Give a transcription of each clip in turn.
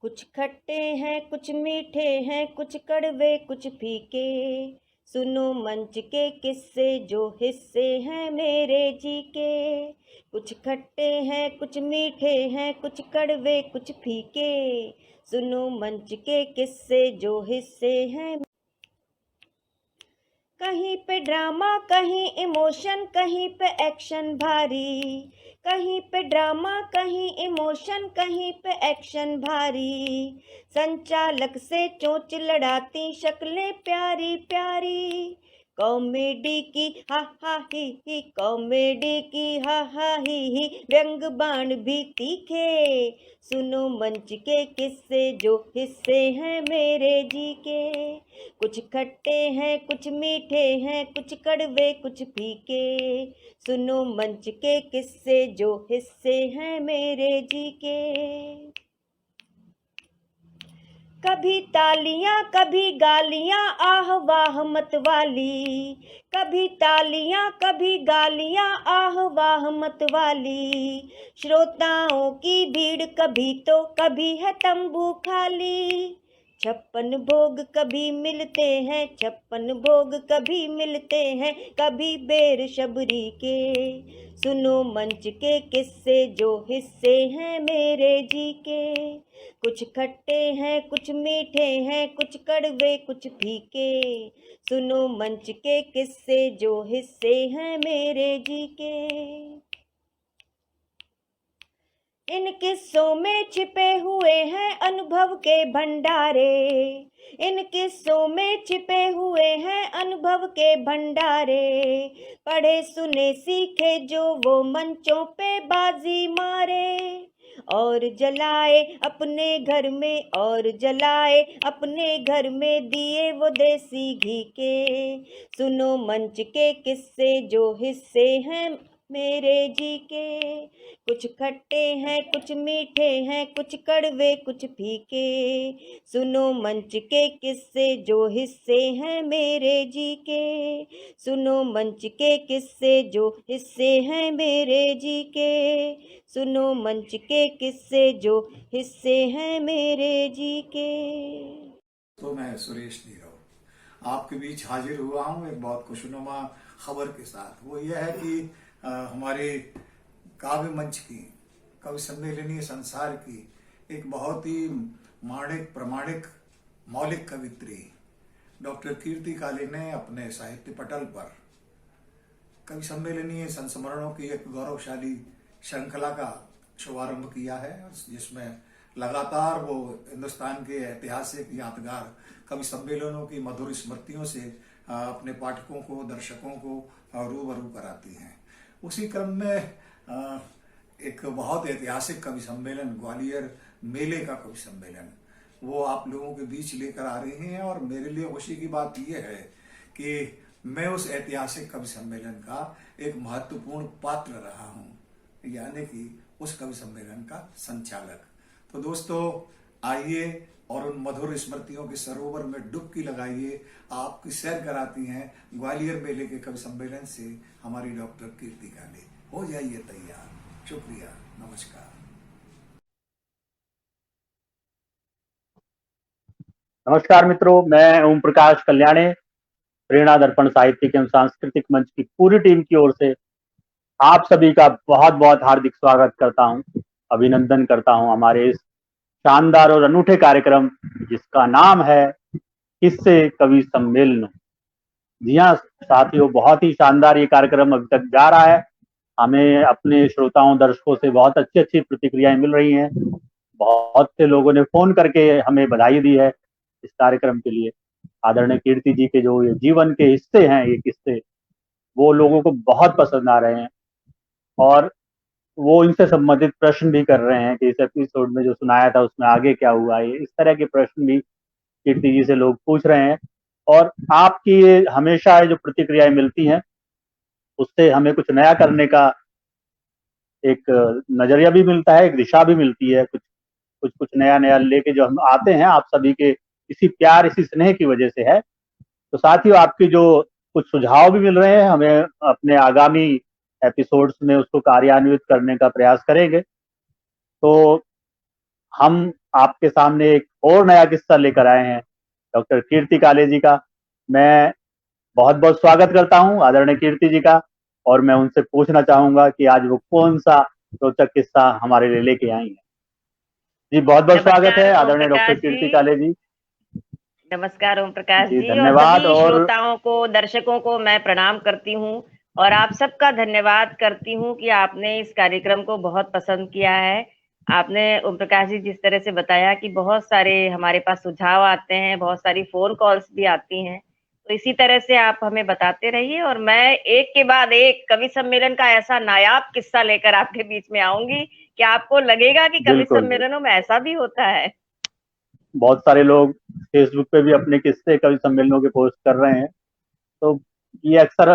कुछ खट्टे हैं कुछ मीठे हैं कुछ कड़वे कुछ फीके, सुनो मंच के किस्से जो हिस्से हैं मेरे जी के। कुछ खट्टे हैं कुछ मीठे हैं कुछ कड़वे कुछ फीके, सुनो मंच के किस्से जो हिस्से हैं। कहीं पे ड्रामा कहीं इमोशन कहीं पे एक्शन भारी, कहीं पे ड्रामा कहीं इमोशन कहीं पे एक्शन भारी, संचालक से चोंच लड़ाती शक्लें प्यारी प्यारी। कॉमेडी की हा हा ही कॉमेडी की हा हा ही व्यंग बाण भी तीखे, सुनो मंच के किस्से जो हिस्से हैं मेरे जी के। कुछ खट्टे हैं कुछ मीठे हैं कुछ कड़वे कुछ फीके, सुनो मंच के किस्से जो हिस्से हैं मेरे जी के। कभी तालियां कभी गालियां आह वाह मत वाली, कभी तालियां कभी गालियां आह वाह मत वाली, श्रोताओं की भीड़ कभी है तंबू खाली। 56 भोग कभी मिलते हैं 56 भोग कभी मिलते हैं कभी बेरशबरी के, सुनो मंच के किस्से जो हिस्से हैं मेरे जी के। कुछ खट्टे हैं कुछ मीठे हैं कुछ कड़वे कुछ फीके, सुनो मंच के किस्से जो हिस्से हैं मेरे जी के। इन किस्सों में छिपे हुए हैं अनुभव के भंडारे, इन किस्सों में छिपे हुए हैं अनुभव के भंडारे, पढ़े सुने सीखे जो वो मंचों पे बाजी मारे, और जलाए अपने घर में और जलाए अपने घर में दिए वो देसी घी के, सुनो मंच के किस्से जो हिस्से हैं मेरे जी के। कुछ खट्टे हैं कुछ मीठे हैं कुछ कड़वे कुछ फीके, सुनो मंच के किस्से जो हिस्से हैं मेरे जी के, सुनो मंच के किस्से जो हिस्से हैं मेरे जी के, सुनो मंच के किस्से जो हिस्से हैं मेरे जी के। तो मैं सुरेश नीरव आपके बीच हाजिर हुआ हूँ एक बहुत खुशनुमा खबर के साथ। वो यह है कि हमारे काव्य मंच की कवि सम्मेलनीय संसार की एक बहुत ही माणिक प्रमाणिक मौलिक कवित्री डॉक्टर कीर्ति काले ने अपने साहित्य पटल पर कवि सम्मेलनीय संस्मरणों की एक गौरवशाली श्रृंखला का शुभारंभ किया है, जिसमें लगातार वो हिंदुस्तान के ऐतिहासिक यादगार कवि सम्मेलनों की मधुर स्मृतियों से अपने पाठकों को दर्शकों को रूबरू कराती हैं। उसी क्रम में एक बहुत ऐतिहासिक कवि सम्मेलन ग्वालियर मेले का कवि सम्मेलन वो आप लोगों के बीच लेकर आ रही हैं, और मेरे लिए खुशी की बात यह है कि मैं उस ऐतिहासिक कवि सम्मेलन का एक महत्वपूर्ण पात्र रहा हूं, यानी कि उस कवि सम्मेलन का संचालक। तो दोस्तों आइए और उन मधुर स्मृतियों के सरोवर में डुबकी लगाइए। आपकी सैर कराती हैं ग्वालियर मेले के कवि सम्मेलन से हमारी डॉक्टर कीर्ति काले। हो जाइए तैयार। शुक्रिया, नमस्कार। नमस्कार मित्रों, मैं ओम प्रकाश कल्याणे प्रेरणा दर्पण साहित्यिक एवं सांस्कृतिक मंच की पूरी टीम की ओर से आप सभी का बहुत बहुत हार्दिक स्वागत करता हूं, अभिनंदन करता हूं हमारे इस शानदार और अनूठे कार्यक्रम जिसका नाम है किस्से कवि सम्मेलन। जी हाँ साथियों, बहुत ही शानदार ये कार्यक्रम अभी तक जा रहा है। हमें अपने श्रोताओं दर्शकों से बहुत अच्छी अच्छी प्रतिक्रियाएं मिल रही हैं। बहुत से लोगों ने फोन करके हमें बधाई दी है इस कार्यक्रम के लिए। आदरणीय कीर्ति जी के जो ये जीवन के हिस्से हैं, ये किस्से वो लोगों को बहुत पसंद आ रहे हैं, और वो इनसे संबंधित प्रश्न भी कर रहे हैं कि इस एपिसोड में जो सुनाया था उसमें आगे क्या हुआ। ये इस तरह के प्रश्न भी कीर्ति जी से लोग पूछ रहे हैं, और आपकी ये हमेशा जो प्रतिक्रियाएं मिलती हैं उससे हमें कुछ नया करने का एक नजरिया भी मिलता है, एक दिशा भी मिलती है। कुछ कुछ कुछ नया नया लेके जो हम आते हैं आप सभी के इसी प्यार इसी स्नेह की वजह से है। तो साथियों आपके जो कुछ सुझाव भी मिल रहे हैं, हमें अपने आगामी एपिसोड्स में उसको कार्यान्वित करने का प्रयास करेंगे। तो हम आपके सामने एक और नया किस्सा लेकर आए हैं डॉक्टर कीर्ति काले जी का। मैं बहुत बहुत स्वागत करता हूं आदरणीय कीर्ति जी का, और मैं उनसे पूछना चाहूंगा कि आज वो कौन सा रोचक किस्सा हमारे लिए लेके आई हैं। जी बहुत बहुत स्वागत है नमस्कार ओम आदरणीय डॉक्टर प्रकाश कीर्ति जी। काले जी। नमस्कार ओम प्रकाश जी जी, और धन्यवाद। सभी और श्रोताओं को, दर्शकों को मैं प्रणाम करती हूँ और आप सबका धन्यवाद करती हूँ कि आपने इस कार्यक्रम को बहुत पसंद किया है। आपने ओम प्रकाश जी जिस तरह से बताया कि बहुत सारे हमारे पास सुझाव आते हैं, बहुत सारी फोन कॉल्स भी आती हैं, तो इसी तरह से आप हमें बताते रहिए और मैं एक के बाद एक कवि सम्मेलन का ऐसा नायाब किस्सा लेकर आपके बीच में आऊंगी कि आपको लगेगा कि कवि बिल्कुल सम्मेलनों में ऐसा भी होता है। बहुत सारे लोग फेसबुक पे भी अपने किस्से कवि सम्मेलनों के पोस्ट कर रहे हैं, तो ये अक्सर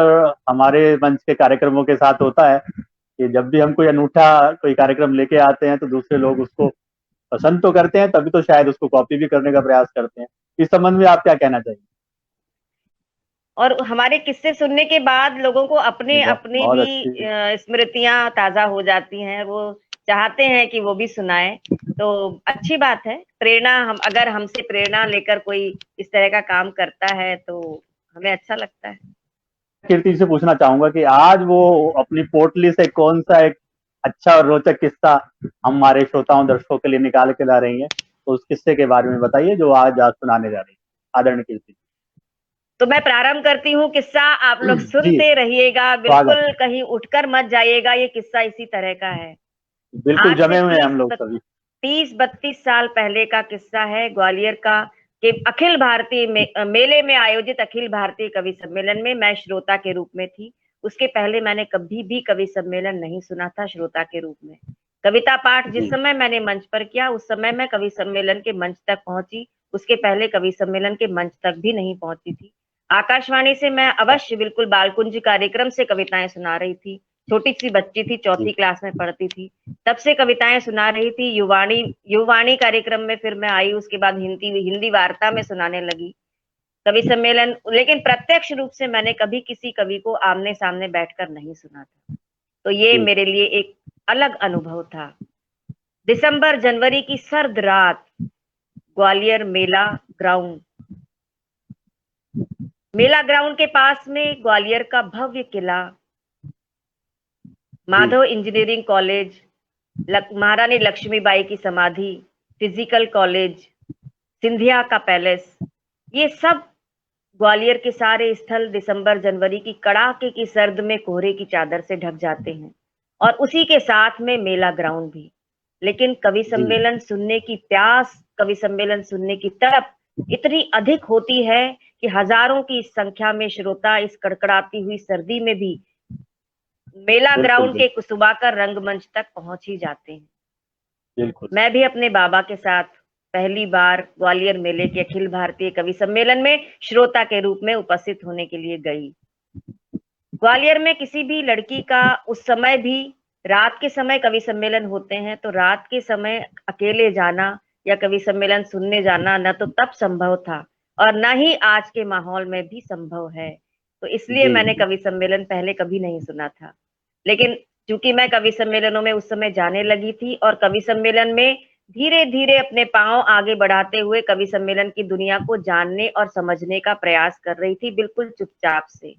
हमारे मंच के कार्यक्रमों के साथ होता है कि जब भी हम कोई अनूठा कोई कार्यक्रम लेके आते हैं तो दूसरे लोग उसको पसंद तो करते हैं, तभी तो शायद उसको कॉपी भी करने का प्रयास करते हैं। इस संबंध में आप क्या कहना चाहिए? और हमारे किस्से सुनने के बाद लोगों को अपने बहुत अपनी बहुत भी अच्छी। स्मृतियां ताजा हो जाती हैं, वो चाहते हैं कि वो भी सुनाएं, तो अच्छी बात है। प्रेरणा, हम अगर हमसे प्रेरणा लेकर कोई इस तरह का काम करता है तो हमें अच्छा लगता है। कीर्ति से पूछना चाहूंगा कि आज वो अपनी पोटली से कौन सा एक अच्छा और रोचक किस्सा हमारे श्रोताओं दर्शकों के लिए निकाल के ला रही हैं, तो उस किस्से के बारे में बताइए जो आज आज सुनाने जा रही है आदरणीय कीर्ति। तो मैं प्रारंभ करती हूँ किस्सा, आप लोग जी सुनते रहिएगा, स्वागत। बिल्कुल कहीं उठकर मत जाइएगा। ये किस्सा इसी तरह का है। बिल्कुल आज से जमे हुए हैं हम लोग सभी। 30-32 साल पहले का किस्सा है, ग्वालियर का, कि अखिल भारतीय मेले में आयोजित अखिल भारतीय कवि सम्मेलन में मैं श्रोता के रूप में थी। उसके पहले मैंने कभी भी कवि सम्मेलन नहीं सुना था श्रोता के रूप में। कविता पाठ जिस जी समय मैंने मंच पर किया, उस समय मैं कवि सम्मेलन के मंच तक पहुंची। उसके पहले कवि सम्मेलन के मंच तक भी नहीं पहुंची थी। आकाशवाणी से मैं अवश्य बिल्कुल बालकुंज कार्यक्रम से कविताएं सुना रही थी। छोटी सी बच्ची थी, चौथी जी क्लास में पढ़ती थी, तब से कविताएं सुना रही थी। युवाणी कार्यक्रम में फिर मैं आई, उसके बाद हिंदी वार्ता में सुनाने लगी कवि सम्मेलन। लेकिन प्रत्यक्ष रूप से मैंने कभी किसी कवि को आमने सामने बैठकर नहीं सुना था, तो ये जी मेरे लिए एक अलग अनुभव था। दिसंबर जनवरी की सर्द रात, ग्वालियर मेला ग्राउंड के पास में ग्वालियर का भव्य किला, माधव इंजीनियरिंग कॉलेज, महारानी लक्ष्मीबाई की समाधि, फिजिकल कॉलेज, सिंधिया का पैलेस, ये सब ग्वालियर के सारे स्थल दिसंबर जनवरी की कड़ाके की सर्द में कोहरे की चादर से ढक जाते हैं, और उसी के साथ में मेला ग्राउंड भी। लेकिन कवि जी सम्मेलन सुनने की प्यास, कवि सम्मेलन सुनने की तड़प इतनी अधिक होती है कि हजारों की संख्या में श्रोता इस कड़कड़ाती हुई सर्दी में भी मेला बिल्कुल ग्राउंड के बिल्कुल कुसुमाकर रंगमंच तक पहुंच ही जाते हैं। बिल्कुल। मैं भी अपने बाबा के साथ पहली बार ग्वालियर मेले के अखिल भारतीय कवि सम्मेलन में श्रोता के रूप में उपस्थित होने के लिए गई। ग्वालियर में किसी भी लड़की का उस समय भी, रात के समय कवि सम्मेलन होते हैं, तो रात के समय अकेले जाना या कवि सम्मेलन सुनने जाना न तो तब संभव था और न ही आज के माहौल में भी संभव है। तो इसलिए जी मैंने कवि सम्मेलन पहले कभी नहीं सुना था। लेकिन चूंकि मैं कवि सम्मेलनों में उस समय जाने लगी थी और कवि सम्मेलन में धीरे धीरे अपने पांव आगे बढ़ाते हुए कवि सम्मेलन की दुनिया को जानने और समझने का प्रयास कर रही थी, बिल्कुल चुपचाप से।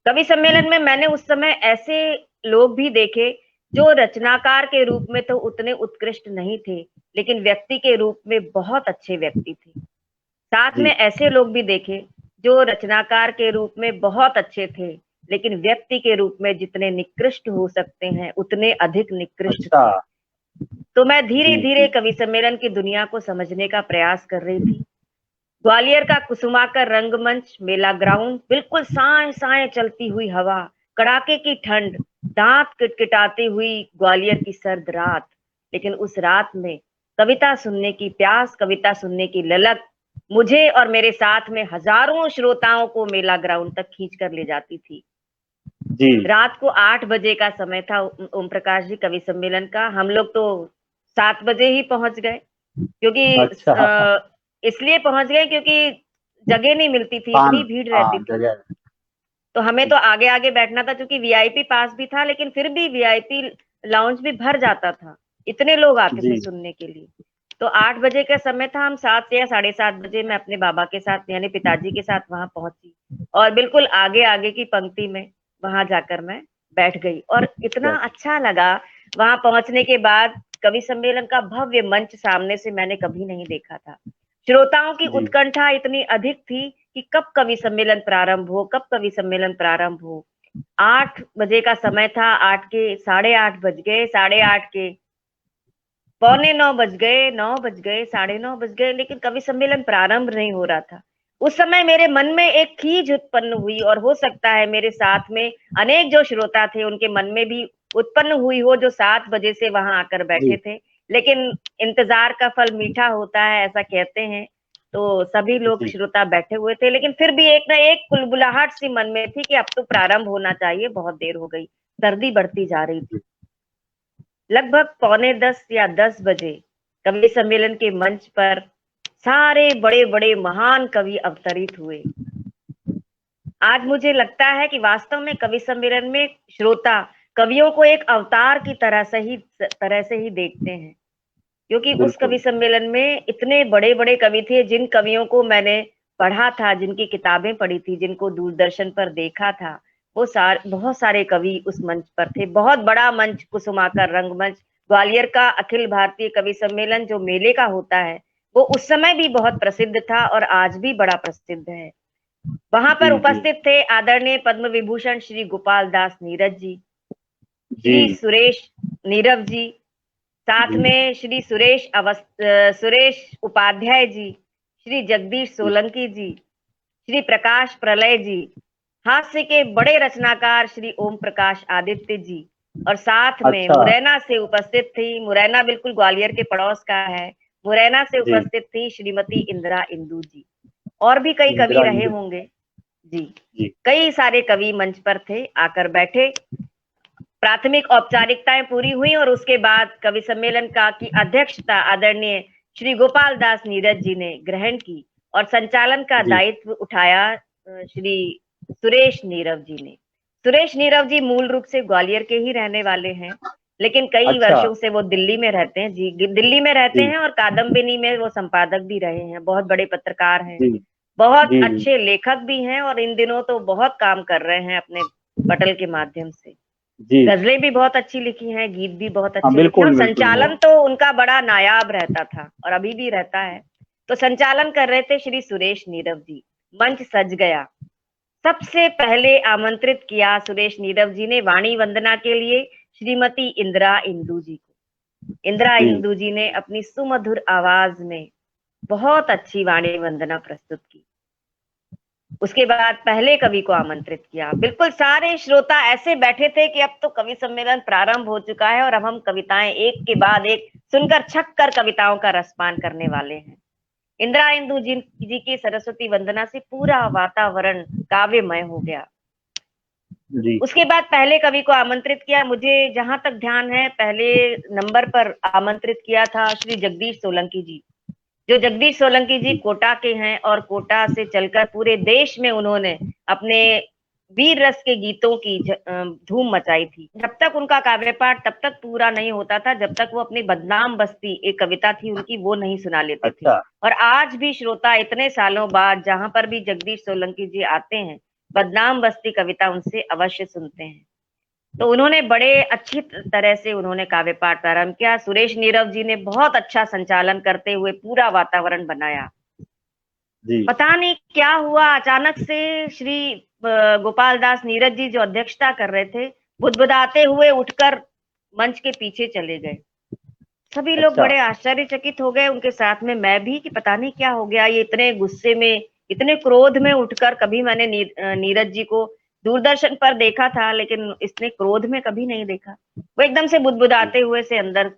कवि सम्मेलन में मैंने उस समय ऐसे लोग भी देखे जो रचनाकार के रूप में तो उतने उत्कृष्ट नहीं थे, लेकिन व्यक्ति के रूप में बहुत अच्छे व्यक्ति थे। साथ में जी ऐसे लोग भी देखे जो रचनाकार के रूप में बहुत अच्छे थे, लेकिन व्यक्ति के रूप में जितने निकृष्ट हो सकते हैं उतने अधिक निकृष्ट अच्छा। थे। तो मैं धीरे जी धीरे जी कवि सम्मेलन की दुनिया को समझने का प्रयास कर रही थी। ग्वालियर का कुसुमाकर रंगमंच, मेला ग्राउंड, बिल्कुल साए साए चलती हुई हवा, कड़ाके की ठंड, दांत किटकिटाती हुई ग्वालियर की सर्द रात। लेकिन उस रात में कविता सुनने की प्यास, कविता सुनने की ललक मुझे और मेरे साथ में हजारों श्रोताओं को मेला ग्राउंड तक खींच कर ले जाती थी। जी रात को 8 बजे का समय था ओम प्रकाश जी कवि सम्मेलन का। हम लोग तो 7 बजे ही पहुंच गए, क्योंकि अच्छा। इसलिए पहुंच गए क्योंकि जगह नहीं मिलती थी, पान इतनी भीड़ रहती हाँ थी। जगह। तो हमें तो आगे आगे बैठना था, क्योंकि वीआईपी पास भी था, लेकिन फिर भी वीआईपी लाउंज भी भर जाता था, इतने लोग आते थे जी सुनने के लिए। तो 8 बजे का समय था, हम 7 या 7:30 बजे मैं अपने बाबा के साथ यानी पिताजी के साथ वहां पहुंची और बिल्कुल आगे आगे की पंक्ति में वहां जाकर मैं बैठ गई और इतना अच्छा लगा। वहां पहुंचने के बाद कवि सम्मेलन का भव्य मंच सामने से मैंने कभी नहीं देखा था। श्रोताओं की जी उत्कंठा इतनी अधिक थी कि कब कवि सम्मेलन प्रारंभ हो, कब कवि सम्मेलन प्रारंभ हो। 8 बजे का समय था, 8 बज गए, 8:30 के 8:45 बज गए, 9 बज गए, 9:30 बज गए, लेकिन कवि सम्मेलन प्रारंभ नहीं हो रहा था। उस समय मेरे मन में एक खीज उत्पन्न हुई और हो सकता है मेरे साथ में अनेक जो श्रोता थे उनके मन में भी उत्पन्न हुई हो, जो 7 बजे से वहां आकर बैठे जी थे। लेकिन इंतजार का फल मीठा होता है, ऐसा कहते हैं। तो सभी लोग जी श्रोता बैठे हुए थे, लेकिन फिर भी एक ना एक कुलबुलाहट सी मन में थी कि अब तो प्रारंभ होना चाहिए, बहुत देर हो गई। सर्दी बढ़ती जा रही थी। लगभग 9:45 या 10 बजे कवि सम्मेलन के मंच पर सारे बड़े बड़े महान कवि अवतरित हुए। आज मुझे लगता है कि वास्तव में कवि सम्मेलन में श्रोता कवियों को एक अवतार की तरह से ही देखते हैं, क्योंकि उस कवि बिल्कुल सम्मेलन में इतने बड़े बड़े कवि थे जिन कवियों को मैंने पढ़ा था, जिनकी किताबें पढ़ी थी, जिनको दूरदर्शन पर देखा था। वो बहुत सारे कवि उस मंच पर थे। बहुत बड़ा मंच, कुसुमाकर रंगमंच, ग्वालियर का अखिल भारतीय कवि सम्मेलन जो मेले का होता है, वो उस समय भी बहुत प्रसिद्ध था और आज भी बड़ा प्रसिद्ध है। वहां पर जी जी उपस्थित थे आदरणीय पद्म विभूषण श्री गोपाल दास नीरज जी, जी श्री सुरेश नीरव जी, साथ जी में श्री सुरेश उपाध्याय जी, श्री जगदीश जी सोलंकी जी, श्री प्रकाश प्रलय जी, हास्य के बड़े रचनाकार श्री ओम प्रकाश आदित्य जी, और साथ में अच्छा मुरैना से उपस्थित थी, मुरैना बिल्कुल ग्वालियर के पड़ोस का है, मुरैना से जी उपस्थित थी श्रीमती इंदिरा इंदु जी। और भी कई कवि इंदिरा रहे इंदु होंगे जी। जी कई सारे कवि मंच पर थे, आकर बैठे। प्राथमिक औपचारिकताएं पूरी हुई और उसके बाद कवि सम्मेलन का की अध्यक्षता आदरणीय श्री गोपाल दास नीरज जी ने ग्रहण की और संचालन का जी दायित्व उठाया श्री सुरेश नीरव जी ने। सुरेश नीरव जी मूल रूप से ग्वालियर के ही रहने वाले हैं, लेकिन कई अच्छा वर्षों से वो दिल्ली में रहते हैं जी, दिल्ली में रहते जी हैं और कादम्बिनी में वो संपादक भी रहे हैं। बहुत बड़े पत्रकार हैं, जी बहुत जी जी अच्छे लेखक भी हैं और इन दिनों तो बहुत काम कर रहे हैं अपने पटल के माध्यम से। जी गजलें भी बहुत अच्छी लिखी हैं, गीत भी बहुत हाँ अच्छे लिखे हैं और बिल्कुल बिल्कुल संचालन तो उनका बड़ा नायाब रहता था और अभी भी रहता है। तो संचालन कर रहे थे श्री सुरेश नीरव जी। मंच सज गया। सबसे पहले आमंत्रित किया सुरेश नीरव जी ने वाणी वंदना के लिए श्रीमती इंदिरा इंदु जी को। इंदिरा जी इंदु जी ने अपनी सुमधुर आवाज में बहुत अच्छी वाणी वंदना प्रस्तुत की। उसके बाद पहले कवि को आमंत्रित किया। बिल्कुल सारे श्रोता ऐसे बैठे थे कि अब तो कवि सम्मेलन प्रारंभ हो चुका है और अब हम कविताएं एक के बाद एक सुनकर छक कर कविताओं का रसपान करने वाले हैं। इंदिरा इंदु जी की सरस्वती वंदना से पूरा वातावरण काव्यमय हो गया। जी उसके बाद पहले कवि को आमंत्रित किया। मुझे जहां तक ध्यान है पहले नंबर पर आमंत्रित किया था श्री जगदीश सोलंकी जी। जो जगदीश सोलंकी जी जी कोटा के हैं और कोटा से चलकर पूरे देश में उन्होंने अपने वीर रस के गीतों की धूम मचाई थी। जब तक उनका काव्य पाठ तब तक पूरा नहीं होता था जब तक वो अपनी बदनाम बस्ती एक कविता थी उनकी वो नहीं सुना लेते थे। अच्छा और आज भी श्रोता इतने सालों बाद जहां पर भी जगदीश सोलंकी जी आते हैं, बदनाम बस्ती कविता उनसे अवश्य सुनते हैं। तो उन्होंने बड़े अच्छी तरह से उन्होंने काव्य पाठ प्रारंभ किया। सुरेश नीरव जी ने बहुत अच्छा संचालन करते हुए पूरा वातावरण बनाया। जी पता नहीं क्या हुआ, अचानक से श्री गोपाल दास नीरज जी जो अध्यक्षता कर रहे थे, बुदबुदाते हुए उठकर मंच के पीछे चले गए। सभी लोग अच्छा बड़े आश्चर्यचकित हो गए, उनके साथ में मैं भी, कि पता नहीं क्या हो गया, ये इतने गुस्से में, इतने क्रोध में उठकर। कभी मैंने नीरज जी को दूरदर्शन पर देखा था लेकिन इसने क्रोध में कभी नहीं देखा। वो एकदम से जी बुदबुदाते हुए से अंदर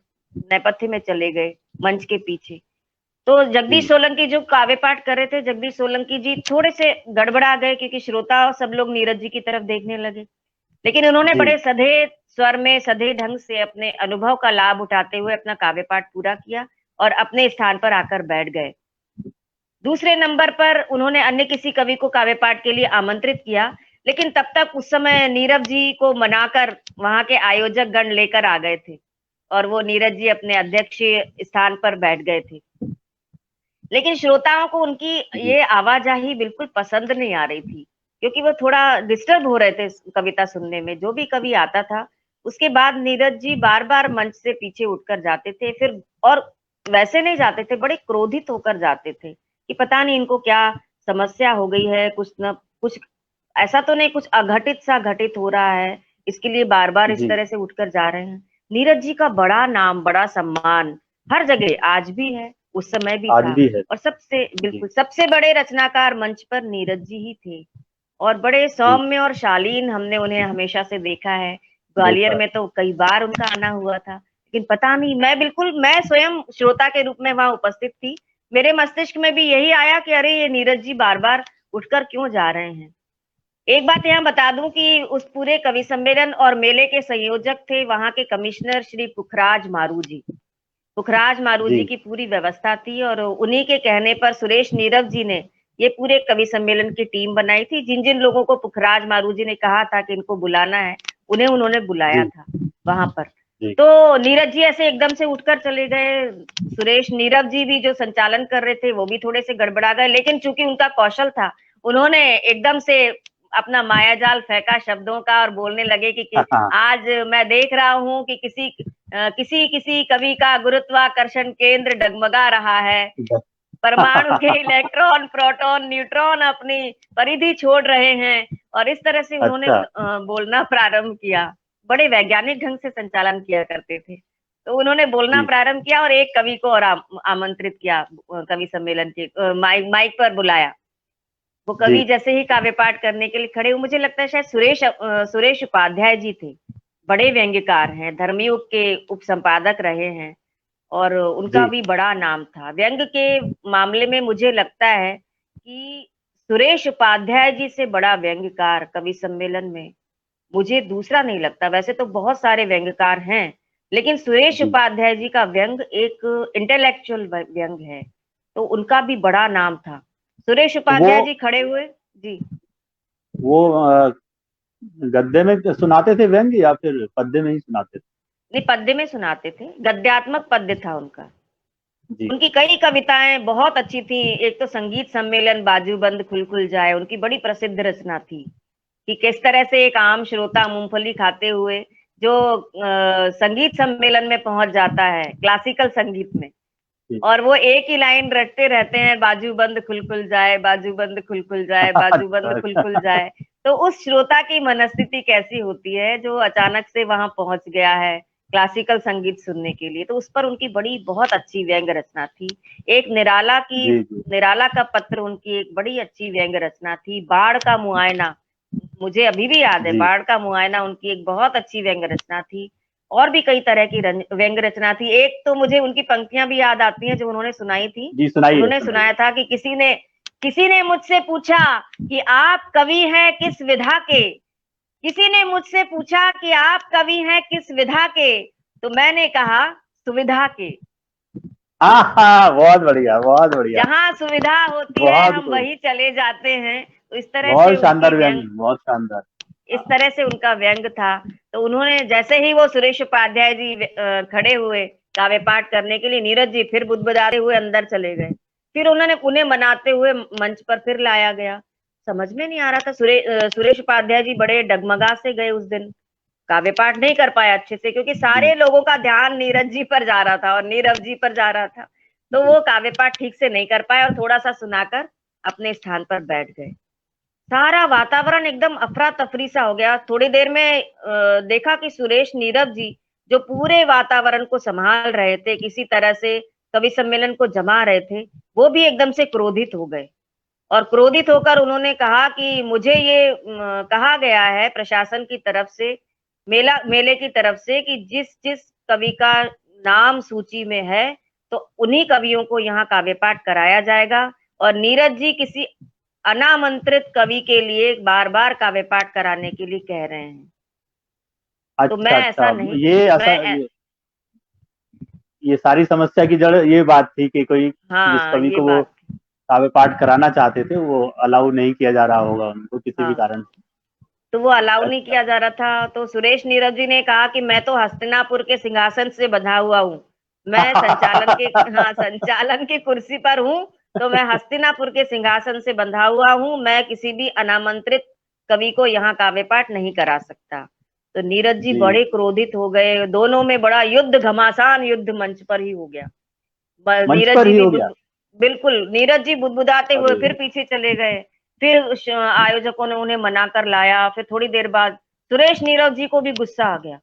नेपथ्य में चले गए मंच के पीछे। तो जगदीश जी सोलंकी जो काव्य पाठ कर रहे थे, जगदीश सोलंकी जी थोड़े से गड़बड़ा गए क्योंकि श्रोता और सब लोग नीरज जी की तरफ देखने लगे। लेकिन उन्होंने जी बड़े सधे स्वर में, सधे ढंग से अपने अनुभव का लाभ उठाते हुए अपना काव्य पाठ पूरा किया और अपने स्थान पर आकर बैठ गए। दूसरे नंबर पर उन्होंने अन्य किसी कवि को काव्य पाठ के लिए आमंत्रित किया, लेकिन तब तक उस समय नीरव जी को मनाकर वहां के आयोजक गण लेकर आ गए थे। और वो नीरज जी अपने अध्यक्ष स्थान पर बैठ गए थे। लेकिन श्रोताओं को उनकी ये आवाजाही बिल्कुल पसंद नहीं आ रही थी, क्योंकि वो थोड़ा डिस्टर्ब हो रहे थे कविता सुनने में। जो भी कवि आता था, उसके बाद नीरज जी बार बार मंच से पीछे उठकर जाते थे, फिर और वैसे नहीं जाते थे, बड़े क्रोधित होकर जाते थे कि पता नहीं इनको क्या समस्या हो गई है, कुछ न कुछ ऐसा तो नहीं, कुछ अघटित सा घटित हो रहा है, इसके लिए बार बार इस जी। तरह से उठकर जा रहे हैं। नीरज जी का बड़ा नाम, बड़ा सम्मान हर जगह आज भी है, उस समय भी आज था। भी है। और सबसे जी। बिल्कुल सबसे बड़े रचनाकार मंच पर नीरज जी ही थे, और बड़े जी। सौम्य और शालीन हमने उन्हें हमेशा से देखा है। ग्वालियर देखा। में तो कई बार उनका आना हुआ था, लेकिन पता नहीं, मैं स्वयं श्रोता के रूप में वहां उपस्थित थी। मेरे मस्तिष्क में भी यही आया कि अरे ये नीरज जी बार बार उठकर क्यों जा रहे हैं। एक बात यहाँ बता दूं कि उस पूरे कवि सम्मेलन और मेले के संयोजक थे वहां के कमिश्नर श्री पुखराज मारू जी। पुखराज मारू जी जी। की पूरी व्यवस्था थी, और उन्हीं के कहने पर सुरेश नीरव जी ने ये पूरे कवि सम्मेलन की टीम बनाई थी। जिन जिन लोगों को पुखराज मारू जी ने कहा था कि इनको बुलाना है, उन्हें उन्होंने बुलाया जी। था वहां पर। जी। तो नीरज जी ऐसे एकदम से उठकर चले गए। सुरेश नीरव जी भी जो संचालन कर रहे थे वो भी थोड़े से गड़बड़ा गए, लेकिन चूंकि उनका कौशल था, उन्होंने एकदम से अपना मायाजाल फेंका शब्दों का और बोलने लगे कि हाँ। आज मैं देख रहा हूं कि किसी किसी कवि का गुरुत्वाकर्षण केंद्र डगमगा रहा है। परमाणु के इलेक्ट्रॉन, प्रोटॉन, न्यूट्रॉन अपनी परिधि छोड़ रहे हैं। और इस तरह से उन्होंने अच्छा। बोलना प्रारंभ किया। बड़े वैज्ञानिक ढंग से संचालन किया करते थे। तो उन्होंने बोलना जी। प्रारंभ किया और एक कवि को और आमंत्रित किया कवि सम्मेलन के माइक पर बुलाया। वो जी। कवि जैसे ही काव्य पाठ करने के लिए खड़े हुए, मुझे लगता है शायद सुरेश उपाध्याय जी थे। बड़े व्यंग्यकार हैं, धर्मयुग के उप संपादक रहे हैं, और उनका जी। भी बड़ा नाम था व्यंग के मामले में। मुझे लगता है कि सुरेश उपाध्याय जी से बड़ा व्यंग्यकार कवि सम्मेलन में मुझे दूसरा नहीं लगता। वैसे तो बहुत सारे व्यंग्यकार हैं, लेकिन सुरेश जी। उपाध्याय जी का व्यंग एक इंटेलेक्चुअल व्यंग है, तो उनका भी बड़ा नाम था। सुरेश वो उपाध्याय जी खड़े हुए जी। वो गद्य में सुनाते थे व्यंग्य या फिर पद्य में ही सुनाते थे? नहीं, पद्य में सुनाते थे, गद्यात्मक पद्य था उनका। जी। उनकी कई कविताएं बहुत अच्छी थी। एक तो संगीत सम्मेलन बाजूबंद खुल खुल जाए, उनकी बड़ी प्रसिद्ध रचना थी कि किस तरह से एक आम श्रोता मूंगफली खाते हुए जो संगीत सम्मेलन में पहुंच जाता है, क्लासिकल संगीत में, जी। और वो एक ही लाइन रटते रहते हैं, बाजूबंद खुल खुल जाए, बाजूबंद खुल खुल जाए, अच्छा। बाजूबंद खुल खुल अच्छा। जाए। तो उस श्रोता की मनस्थिति कैसी होती है जो अचानक से वहां पहुंच गया है क्लासिकल संगीत सुनने के लिए। तो उस पर उनकी बड़ी बहुत अच्छी व्यंग्य रचना थी। एक जी। जी। निराला का पत्र उनकी एक बड़ी अच्छी व्यंग्य रचना थी। बाढ़ का मुआयना, मुझे अभी भी याद है, जी। बाढ़ का मुआयना उनकी एक बहुत अच्छी व्यंग्य रचना थी। और भी कई तरह की व्यंग्य रचना थी। एक तो मुझे उनकी पंक्तियां भी याद आती हैं जो उन्होंने सुनाई थी। जी। सुनाइए, उन्होंने सुनाइए। सुनाया था कि किसी ने मुझसे पूछा कि आप कवि हैं किस विधा के। किसी ने मुझसे पूछा कि आप कवि हैं किस विधा के, तो मैंने कहा सुविधा के। हाँ हाँ, बहुत बढ़िया, बहुत बढ़िया। जहां सुविधा होती है बहुत हम खूब। वही चले जाते हैं। तो इस तरह से बहुत उनकी शानदार व्यंग, व्यंग्य, बहुत शानदार। इस तरह से उनका व्यंग था। तो उन्होंने जैसे ही वो सुरेश उपाध्याय जी खड़े हुए काव्य पाठ करने के लिए, नीरज जी फिर बुदबुदाते हुए अंदर चले गए। फिर उन्हें मनाते हुए मंच पर फिर लाया गया। समझ में नहीं आ रहा था। सुरेश उपाध्याय जी बड़े डगमगा से गए उस दिन, काव्य पाठ नहीं कर पाए अच्छे से, क्योंकि जी। सारे लोगों का ध्यान नीरज जी पर जा रहा था और नीरव जी पर जा रहा था। तो जी। वो काव्य पाठ ठीक से नहीं कर पाए और थोड़ा सा सुनाकर अपने स्थान पर बैठ गए। सारा वातावरण एकदम अफरा तफरी सा हो गया। थोड़ी देर में देखा कि सुरेश नीरव जी जो पूरे वातावरण को संभाल रहे थे, किसी तरह से कवि सम्मेलन को जमा रहे थे, वो भी एकदम से क्रोधित हो गए। और क्रोधित होकर उन्होंने कहा कि मुझे ये कहा गया है प्रशासन की तरफ से, मेले की तरफ से, कि जिस जिस कवि का नाम सूची में है तो उन्हीं कवियों को यहाँ काव्य पाठ कराया जाएगा। और नीरज जी किसी अनामंत्रित कवि के लिए बार बार काव्य पाठ कराने के लिए कह रहे हैं। तो मैं अच्छा ऐसा अच्छा, नहीं, ये ऐसा ये सारी समस्या की जड़ ये बात थी कि कोई जिस हाँ कवि ये को वो बात थी। काव्य पाठ कराना चाहते थे वो अलाउ नहीं किया जा रहा होगा उनको किसी भी हाँ कारण से। तो वो अलाउ नहीं किया जा रहा था। तो सुरेश नीरव जी ने कहा कि मैं तो हस्तिनापुर के सिंहासन से बंधा हुआ हूँ, मैं संचालन की कुर्सी पर हूँ, तो मैं हस्तिनापुर के सिंहासन से बंधा हुआ हूँ, मैं किसी भी अनामंत्रित कवि को यहाँ काव्य पाठ नहीं करा सकता। तो नीरज जी जी बड़े क्रोधित हो गए, दोनों में बड़ा युद्ध, घमासान युद्ध मंच पर ही हो गया। मंच नीरज पर जी ही भी हो गया। बिल्कुल, नीरज जी बुदबुदाते हुए अरे फिर पीछे चले गए। फिर आयोजकों ने उन्हें मना कर लाया। फिर थोड़ी देर बाद सुरेश नीरव जी को भी गुस्सा आ गया,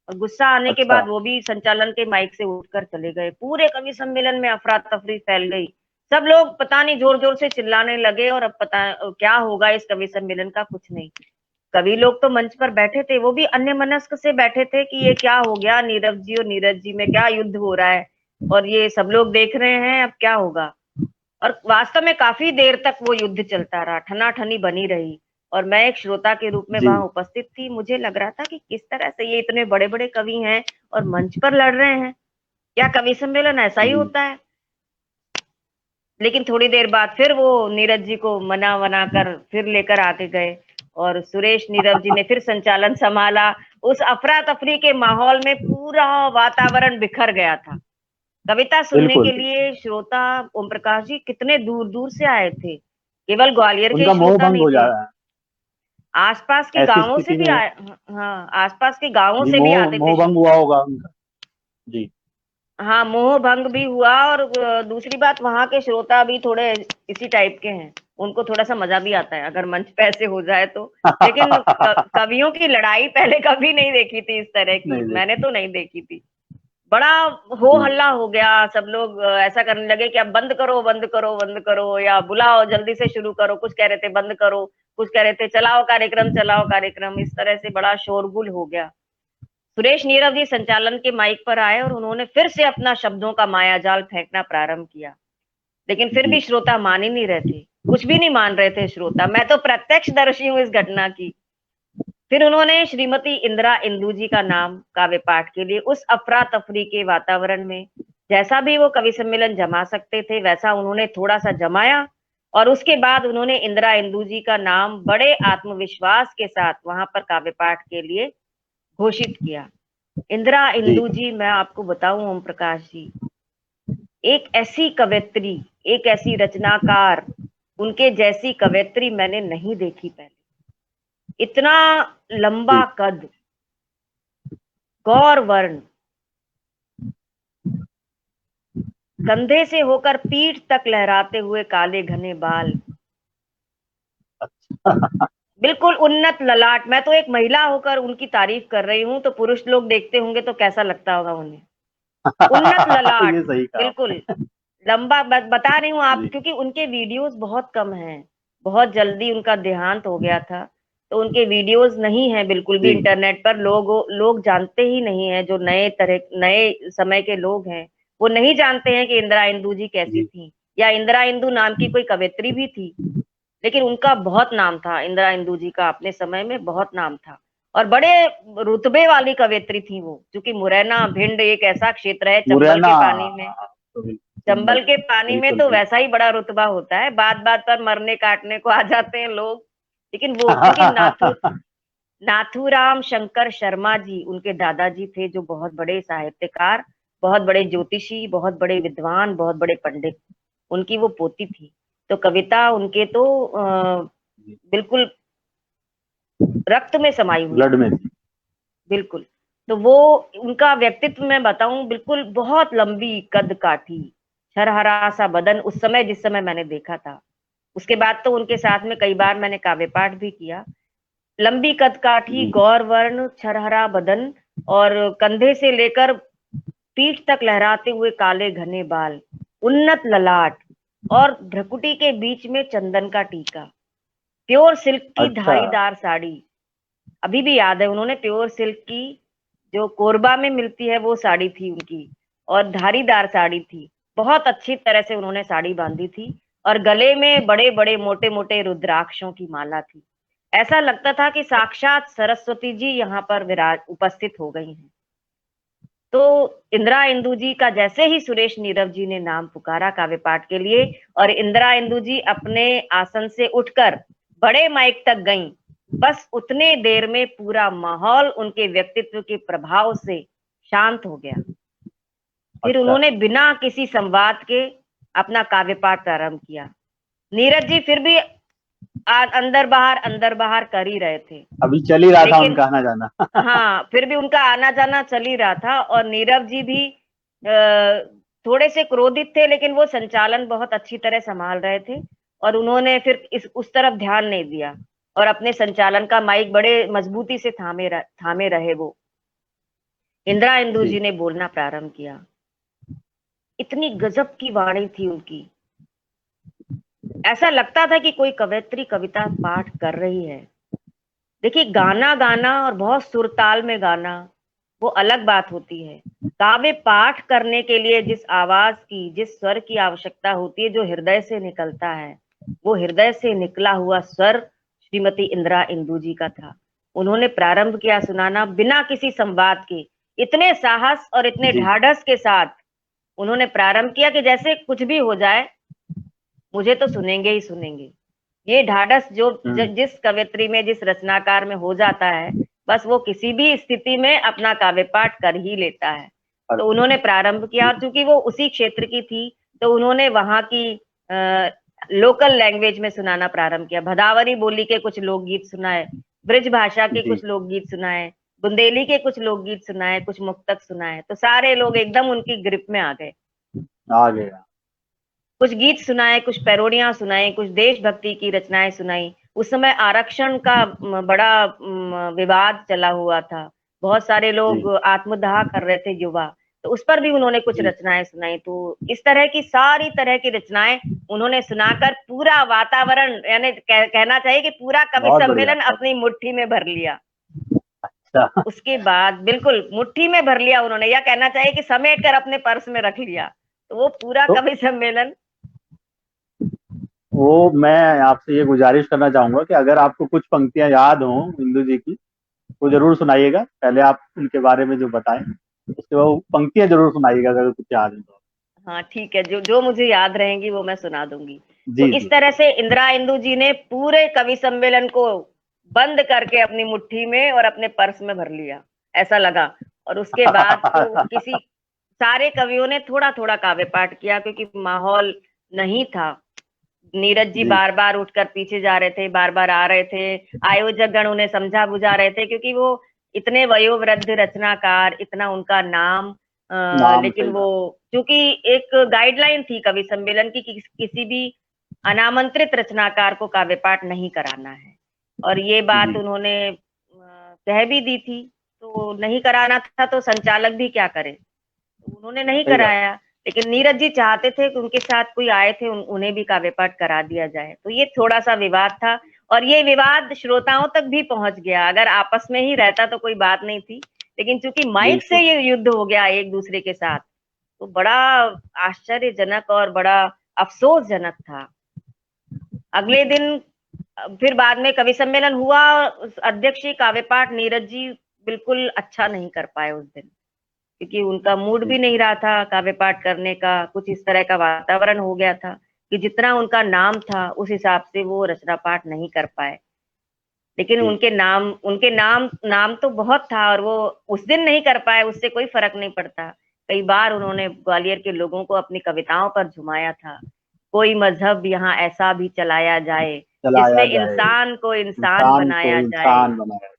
और गुस्सा आने के अच्छा। बाद वो भी संचालन के माइक से उठकर चले गए। पूरे कवि सम्मेलन में अफरा तफरी फैल गई। सब लोग पता नहीं जोर जोर से चिल्लाने लगे, और अब पता क्या होगा इस कवि सम्मेलन का कुछ नहीं। कवि लोग तो मंच पर बैठे थे, वो भी अन्यमनस्क से बैठे थे कि ये क्या हो गया, नीरव जी और नीरज जी में क्या युद्ध हो रहा है, और ये सब लोग देख रहे हैं, अब क्या होगा। और वास्तव में काफी देर तक वो युद्ध चलता रहा, ठनाठनी बनी रही। और मैं एक श्रोता के रूप में जी वहां उपस्थित थी। मुझे लग रहा था कि किस तरह से ये इतने बड़े बड़े कवि हैं और मंच पर लड़ रहे हैं, क्या कवि सम्मेलन ऐसा ही जी होता है। लेकिन थोड़ी देर बाद फिर वो नीरज जी को मना वना कर फिर लेकर आके गए, और सुरेश नीरव जी ने फिर संचालन संभाला। उस अफरा तफरी के माहौल में पूरा वातावरण बिखर गया था। कविता सुनने बिल्कुल। के लिए श्रोता ओम प्रकाश जी कितने दूर दूर से आए थे, केवल ग्वालियर के उनका मोह श्रोता भंग नहीं हो जा थे, रहा है आसपास के ऐसी गांवों से स्थिति भी में। आए। हाँ, आसपास के गांवों जी से भी मोह आते थे। मोह भंग हुआ होगा उनका। जी हाँ, मोह भंग भी हुआ। और दूसरी बात, वहां के श्रोता भी थोड़े इसी टाइप के हैं, उनको थोड़ा सा मजा भी आता है अगर मंच पे ऐसे हो जाए तो। लेकिन कवियों की लड़ाई पहले कभी नहीं देखी थी इस तरह की, नहीं मैंने देखी। तो नहीं देखी थी। बड़ा हो जी हल्ला हो गया, सब लोग ऐसा करने लगे कि अब बंद करो बंद करो बंद करो, या बुलाओ जल्दी से शुरू करो। कुछ कह रहे थे बंद करो, कुछ कह रहे थे चलाओ कार्यक्रम चलाओ कार्यक्रम। इस तरह से बड़ा शोरगुल हो गया। सुरेश नीरव जी संचालन के माइक पर आए और उन्होंने फिर से अपना शब्दों का मायाजाल फेंकना प्रारंभ किया। लेकिन फिर जी भी श्रोता मान ही नहीं रहे थे, कुछ भी नहीं मान रहे थे श्रोता। मैं तो प्रत्यक्षदर्शी हूं इस घटना की। फिर उन्होंने श्रीमती इंदिरा इंदु जी का नाम काव्य पाठ के लिए उस अफरा तफरी के वातावरण में, जैसा भी वो कवि सम्मेलन जमा सकते थे वैसा उन्होंने थोड़ा सा जमाया। और उसके बाद उन्होंने इंदिरा इंदु जी का नाम बड़े आत्मविश्वास के साथ वहां पर काव्य पाठ के लिए घोषित किया। इंदिरा जी इंदु जी, मैं आपको बताऊं ओम प्रकाश जी, एक ऐसी कवयित्री, एक ऐसी रचनाकार, उनके जैसी कवयित्री मैंने नहीं देखी पहले। इतना लंबा जी। कद, गौर वर्ण, कंधे से होकर पीठ तक लहराते हुए काले घने बाल, बिल्कुल उन्नत ललाट। मैं तो एक महिला होकर उनकी तारीफ कर रही हूं, तो पुरुष लोग देखते होंगे तो कैसा लगता होगा उन्हें। उन्नत ये ललाट, सही कहा बिल्कुल लंबा। बता रही हूँ आप, जी क्योंकि उनके वीडियोस बहुत कम हैं, बहुत जल्दी उनका देहांत हो गया था, तो उनके वीडियोस नहीं है बिल्कुल भी जी इंटरनेट पर। लोग जानते ही नहीं है, जो नए समय के लोग हैं वो नहीं जानते हैं कि इंदिरा इंदु जी कैसी जी थी, या इंदिरा इंदु नाम की कोई कवयित्री भी थी। लेकिन उनका बहुत नाम था, इंदिरा इंदु जी का अपने समय में बहुत नाम था, और बड़े रुतबे वाली कवयित्री थी वो। क्योंकि मुरैना भिंड एक ऐसा क्षेत्र है चंबल मुरैना। के पानी में, तो चंबल के पानी में बिल्कुल तो बिल्कुल। वैसा ही बड़ा रुतबा होता है, बात बात पर मरने काटने को आ जाते हैं लोग। लेकिन वो, क्योंकि नाथूराम शंकर शर्मा जी उनके दादाजी थे, जो बहुत बड़े साहित्यकार, बहुत बड़े ज्योतिषी, बहुत बड़े विद्वान, बहुत बड़े पंडित, उनकी वो पोती थी। तो कविता उनके तो बिल्कुल रक्त में समाई हुई ब्लड थी, में थी। बिल्कुल। तो वो, उनका व्यक्तित्व मैं बताऊं, बिल्कुल बहुत लंबी कद काठी, छरहरा सा बदन उस समय, जिस समय मैंने देखा था। उसके बाद तो उनके साथ में कई बार मैंने काव्य पाठ भी किया। लंबी कद काठी, जी गौर वर्ण, छरहरा बदन, और कंधे से लेकर पीठ तक लहराते हुए काले घने बाल, उन्नत ललाट, और भ्रकुटी के बीच में चंदन का टीका, प्योर सिल्क की अच्छा। धारीदार साड़ी। अभी भी याद है, उन्होंने प्योर सिल्क की, जो कोरबा में मिलती है वो साड़ी थी उनकी, और धारीदार साड़ी थी। बहुत अच्छी तरह से उन्होंने साड़ी बांधी थी, और गले में बड़े बड़े मोटे मोटे रुद्राक्षों की माला थी। ऐसा लगता था कि साक्षात सरस्वती जी यहाँ पर विराज उपस्थित हो गई हैं। तो इंदिरा इंदु जी का जैसे ही सुरेश नीरव जी ने नाम पुकारा काव्य पाठ के लिए, और इंदिरा इंदु जी अपने आसन से उठकर बड़े माइक तक गईं, बस उतने देर में पूरा माहौल उनके व्यक्तित्व के प्रभाव से शांत हो गया। फिर अच्छा। उन्होंने बिना किसी संवाद के अपना काव्य पाठ प्रारंभ किया। नीरज जी फिर भी अंदर बाहर कर ही रहे थे, अभी चल ही रहा था लेकिन उनका आना जाना। हाँ, फिर भी उनका आना जाना चल ही रहा था और नीरव जी भी थोड़े से क्रोधित थे, लेकिन वो संचालन बहुत अच्छी तरह संभाल रहे थे और उन्होंने फिर उस तरफ ध्यान नहीं दिया और अपने संचालन का माइक बड़े मजबूती से थामे रहे वो। इंदिरा इंदु जी। जी ने बोलना प्रारंभ किया। इतनी गजब की वाणी थी उनकी, ऐसा लगता था कि कोई कवयित्री कविता पाठ कर रही है। देखिए, गाना गाना और बहुत सुरताल में गाना वो अलग बात होती है। काव्य पाठ करने के लिए जिस आवाज की, जिस स्वर की आवश्यकता होती है, जो हृदय से निकलता है, वो हृदय से निकला हुआ स्वर श्रीमती इंदिरा इंदु जी का था। उन्होंने प्रारंभ किया सुनाना बिना किसी संवाद के, इतने साहस और इतने जी। ढाढ़स के साथ उन्होंने प्रारंभ किया कि जैसे कुछ भी हो जाए मुझे तो सुनेंगे ही सुनेंगे। ये ढाढ़स जिस कवियत्री में, जिस रचनाकार में हो जाता है, बस वो किसी भी स्थिति में अपना काव्य पाठ कर ही लेता है। तो उन्होंने प्रारंभ किया और चूंकि वो उसी क्षेत्र की थी तो उन्होंने वहां की लोकल लैंग्वेज में सुनाना प्रारंभ किया। भदावरी बोली के कुछ लोकगीत सुनाए, ब्रज भाषा के जी। कुछ लोकगीत सुनाए, बुंदेली के कुछ लोकगीत सुनाए, कुछ मुक्तक सुनाए। तो सारे लोग एकदम उनकी ग्रिप में आ गए। आ गया। कुछ गीत सुनाए, कुछ पैरोडियां सुनाई, कुछ देशभक्ति की रचनाएं सुनाई। उस समय आरक्षण का बड़ा विवाद चला हुआ था। बहुत सारे जी। लोग आत्मदाह कर रहे थे, युवा। तो उस पर भी उन्होंने कुछ जी। रचनाएं सुनाई। तो इस तरह की सारी तरह की रचनाएं उन्होंने सुनाकर पूरा वातावरण, यानी कहना चाहिए कि पूरा कवि बहुत बढ़िया, सम्मेलन बहुत। अपनी मुट्ठी में भर लिया। अच्छा। उसके बाद बिल्कुल मुट्ठी में भर लिया उन्होंने, या कहना चाहिए कि समेट कर अपने पर्स में रख लिया। तो वो पूरा तो कवि सम्मेलन। वो मैं आपसे ये गुजारिश करना चाहूंगा कि अगर आपको कुछ पंक्तियां याद हों इंदु जी की, वो जरूर सुनाइएगा। पहले आप उनके बारे में जो बताएं, उसके बाद वो पंक्तियां जरूर सुनाइएगा अगर कुछ याद है तो। हाँ ठीक है, जो जो मुझे याद रहेंगी वो मैं सुना दूंगी। तो जी। इस जी। तरह से इंदिरा इंदु जी ने पूरे कवि सम्मेलन को बंद करके अपनी मुट्ठी में और अपने पर्स में भर लिया, ऐसा लगा। और उसके बाद तो किसी सारे कवियों ने थोड़ा थोड़ा काव्य पाठ किया, क्योंकि माहौल नहीं था। नीरज जी जी। बार बार उठकर पीछे जा रहे थे, बार बार आ रहे थे। आयोजक गण उन्हें समझा बुझा रहे थे, क्योंकि वो इतने वयोवृद्ध रचनाकार, इतना उनका नाम, नाम, लेकिन सही वो बात। क्योंकि एक गाइडलाइन थी कवि सम्मेलन की कि किसी भी अनामंत्रित रचनाकार को काव्य पाठ नहीं कराना है। और ये बात जी। उन्होंने कह भी दी थी। तो नहीं कराना था तो संचालक भी क्या करे, तो उन्होंने नहीं सही बात। कराया। लेकिन नीरज जी चाहते थे कि उनके साथ कोई आए थे, उन्हें भी काव्य पाठ करा दिया जाए। तो ये थोड़ा सा विवाद था और ये विवाद श्रोताओं तक भी पहुंच गया। अगर आपस में ही रहता तो कोई बात नहीं थी, लेकिन चूंकि माइक से बिल्कुल। ये युद्ध हो गया एक दूसरे के साथ, तो बड़ा आश्चर्यजनक और बड़ा अफसोसजनक था। अगले दिन फिर बाद में कवि सम्मेलन हुआ। अध्यक्ष जी काव्य पाठ नीरज जी बिल्कुल अच्छा नहीं कर पाए उस दिन, क्योंकि उनका मूड जी। भी नहीं रहा था काव्य पाठ करने का। कुछ इस तरह का वातावरण हो गया था कि जितना उनका नाम था उस हिसाब से वो रचना पाठ नहीं कर पाए। लेकिन जी। उनके नाम नाम तो बहुत था और वो उस दिन नहीं कर पाए, उससे कोई फर्क नहीं पड़ता। कई बार उन्होंने ग्वालियर के लोगों को अपनी कविताओं पर झुमाया था। कोई मजहब यहाँ ऐसा भी चलाया जाए जिसमें चलाया जाए, इंसान को इंसान इंसान को बनाया जाए। इंसान बनाया।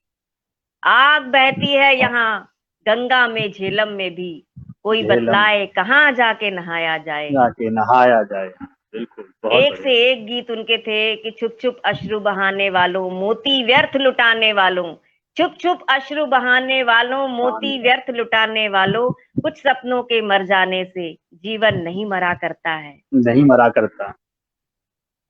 आग बहती है यहाँ गंगा में, झेलम में भी, कोई झेलम बतलाए कहाँ जाके नहाया जाए। जाके नहाया जाए। बिल्कुल, बहुत एक से बढ़िया। एक गीत उनके थे कि छुप छुप अश्रु बहाने वालों, मोती व्यर्थ लुटाने वालों। छुप छुप अश्रु बहाने वालों, मोती मान व्यर्थ लुटाने वालों। कुछ सपनों के मर जाने से जीवन नहीं मरा करता है। नहीं मरा करता।